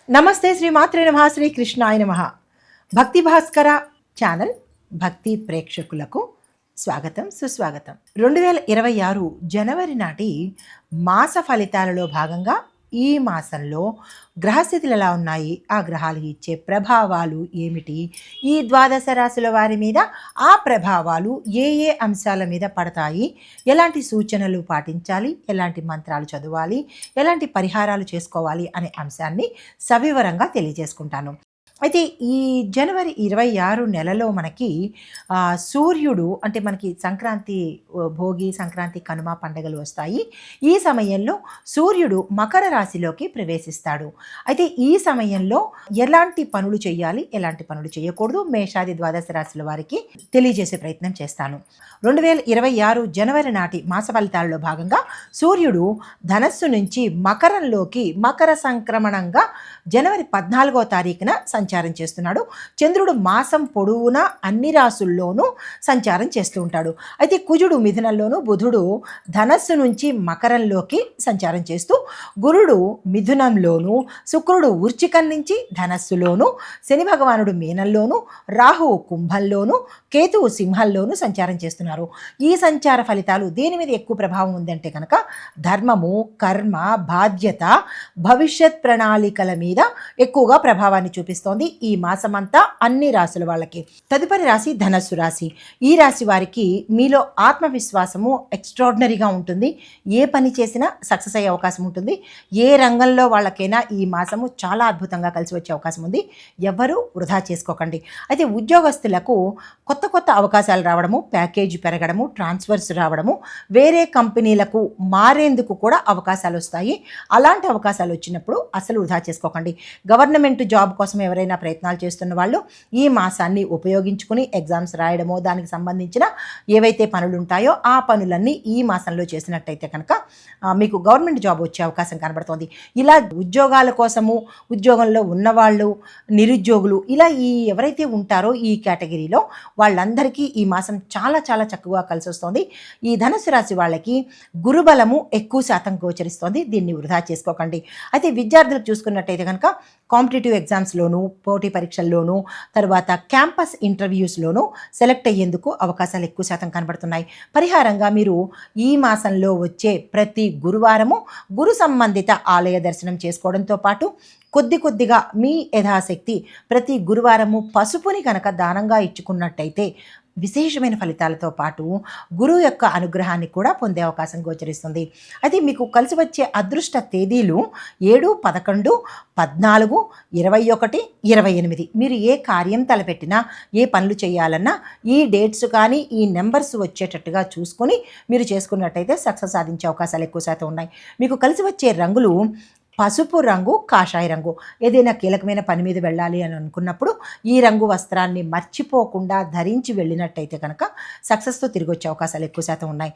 నమస్తే శ్రీ మాత్రే నమః శ్రీ కృష్ణాయ నమః. భక్తి భాస్కర ఛానల్ భక్తి ప్రేక్షకులకు స్వాగతం సుస్వాగతం. 2026 జనవరి నాటి మాస ఫలితాలలో భాగంగా ఈ మాసంలో గ్రహస్థితులు ఎలా ఉన్నాయి, ఆ గ్రహాలు ఇచ్చే ప్రభావాలు ఏమిటి, ఈ ద్వాదశ రాశుల వారి మీద ఆ ప్రభావాలు ఏ ఏ అంశాల మీద పడతాయి, ఎలాంటి సూచనలు పాటించాలి, ఎలాంటి మంత్రాలు చదవాలి, ఎలాంటి పరిహారాలు చేసుకోవాలి అనే అంశాన్ని సవివరంగా తెలియజేసుకుంటాను. అయితే ఈ జనవరి 26 నెలలో మనకి సూర్యుడు అంటే మనకి సంక్రాంతి, భోగి, సంక్రాంతి, కనుమ పండుగలు వస్తాయి. ఈ సమయంలో సూర్యుడు మకర రాశిలోకి ప్రవేశిస్తాడు. అయితే ఈ సమయంలో ఎలాంటి పనులు చేయాలి, ఎలాంటి పనులు చేయకూడదు, మేషాది ద్వాదశ రాశుల వారికి తెలియజేసే ప్రయత్నం చేస్తాను. 2026 జనవరి నాటి మాస ఫలితాలలో భాగంగా సూర్యుడు ధనస్సు నుంచి మకరంలోకి మకర సంక్రమణంగా జనవరి 14వ తారీఖున సంచారం చేస్తున్నాడు. చంద్రుడు మాసం పొడవునా అన్ని రాసుల్లోనూ సంచారం చేస్తూ ఉంటాడు. అయితే కుజుడు మిథునంలోను, బుధుడు ధనస్సు నుంచి మకరంలోకి సంచారం చేస్తూ, గురుడు మిథునంలోను, శుక్రుడు వృశ్చికం నుంచి ధనస్సులోను, శని భగవానుడు మీనంలోను, రాహువు కుంభంలోను, కేతువు సింహంలోను సంచారం చేస్తున్నారు. ఈ సంచార ఫలితాలు దేని మీద ఎక్కువ ప్రభావం ఉందంటే కనుక ధర్మము, కర్మ, బాధ్యత, భవిష్యత్ ప్రణాళికల మీద ఎక్కువగా ప్రభావాన్ని చూపిస్తోంది ఈ మాసమంతా అన్ని రాశుల వాళ్ళకి. తదుపరి రాశి ధనస్సు రాశి. ఈ రాశి వారికి మీలో ఆత్మవిశ్వాసము ఎక్స్ట్రాడినరీగా ఉంటుంది. ఏ పని చేసినా సక్సెస్ అయ్యే అవకాశం ఉంటుంది. ఏ రంగంలో వాళ్ళకైనా ఈ మాసము చాలా అద్భుతంగా కలిసి వచ్చే అవకాశం ఉంది. ఎవరు వృధా చేసుకోకండి. అయితే ఉద్యోగస్తులకు కొత్త కొత్త అవకాశాలు రావడము, ప్యాకేజీ పెరగడము, ట్రాన్స్ఫర్స్ రావడము, వేరే కంపెనీలకు మారేందుకు కూడా అవకాశాలు వస్తాయి. అలాంటి అవకాశాలు వచ్చినప్పుడు అసలు వృధా చేసుకోకండి. గవర్నమెంట్ జాబ్ కోసం ఎవరైనా ప్రయత్నాలు చేస్తున్న వాళ్ళు ఈ మాసాన్ని ఉపయోగించుకుని ఎగ్జామ్స్ రాయడమో, దానికి సంబంధించిన ఏవైతే పనులు ఉంటాయో ఆ పనులన్నీ ఈ మాసంలో చేసినట్టయితే కనుక మీకు గవర్నమెంట్ జాబ్ వచ్చే అవకాశం కనబడుతోంది. ఇలా ఉద్యోగాల కోసము, ఉద్యోగంలో ఉన్నవాళ్ళు, నిరుద్యోగులు, ఇలా ఎవరైతే ఉంటారో ఈ కేటగిరీలో వాళ్ళందరికీ ఈ మాసం చాలా చాలా చక్కగా కలిసి వస్తుంది. ఈ ధనుసు రాశి వాళ్ళకి గురుబలము ఎక్కువ శాతం గోచరిస్తోంది. దీన్ని వృధా చేసుకోకండి. అయితే విద్యార్థులకు చూసుకున్నట్టయితే కనుక కాంపిటేటివ్ ఎగ్జామ్స్లోను, పోటీ పరీక్షల్లోనూ, తర్వాత క్యాంపస్ ఇంటర్వ్యూస్లోనూ సెలెక్ట్ అయ్యేందుకు అవకాశాలు ఎక్కువ శాతం కనబడుతున్నాయి. పరిహారంగా మీరు ఈ మాసంలో వచ్చే ప్రతి గురువారము గురు సంబంధిత ఆలయ దర్శనం చేసుకోవడంతో పాటు కొద్దిగా మీ యథాశక్తి ప్రతి గురువారము పసుపుని కనుక దానంగా ఇచ్చుకున్నట్టయితే విశేషమైన ఫలితాలతో పాటు గురువు యొక్క అనుగ్రహాన్ని కూడా పొందే అవకాశం గోచరిస్తుంది. అయితే మీకు కలిసి వచ్చే అదృష్ట తేదీలు 7, 11, 14, 21, 28. మీరు ఏ కార్యం తలపెట్టినా, ఏ పనులు చేయాలన్నా ఈ డేట్స్ కానీ ఈ నెంబర్స్ వచ్చేటట్టుగా చూసుకొని మీరు చేసుకున్నట్టయితే సక్సెస్ సాధించే అవకాశాలు ఎక్కువ శాతం ఉన్నాయి. మీకు కలిసి వచ్చే రంగులు పసుపు రంగు, కాషాయ రంగు. ఏదైనా కీలకమైన పని మీద వెళ్ళాలి అని అనుకున్నప్పుడు ఈ రంగు వస్త్రాన్ని మర్చిపోకుండా ధరించి వెళ్ళినట్టయితే కనుక సక్సెస్తో తిరిగి వచ్చే అవకాశాలు ఎక్కువ శాతం ఉన్నాయి.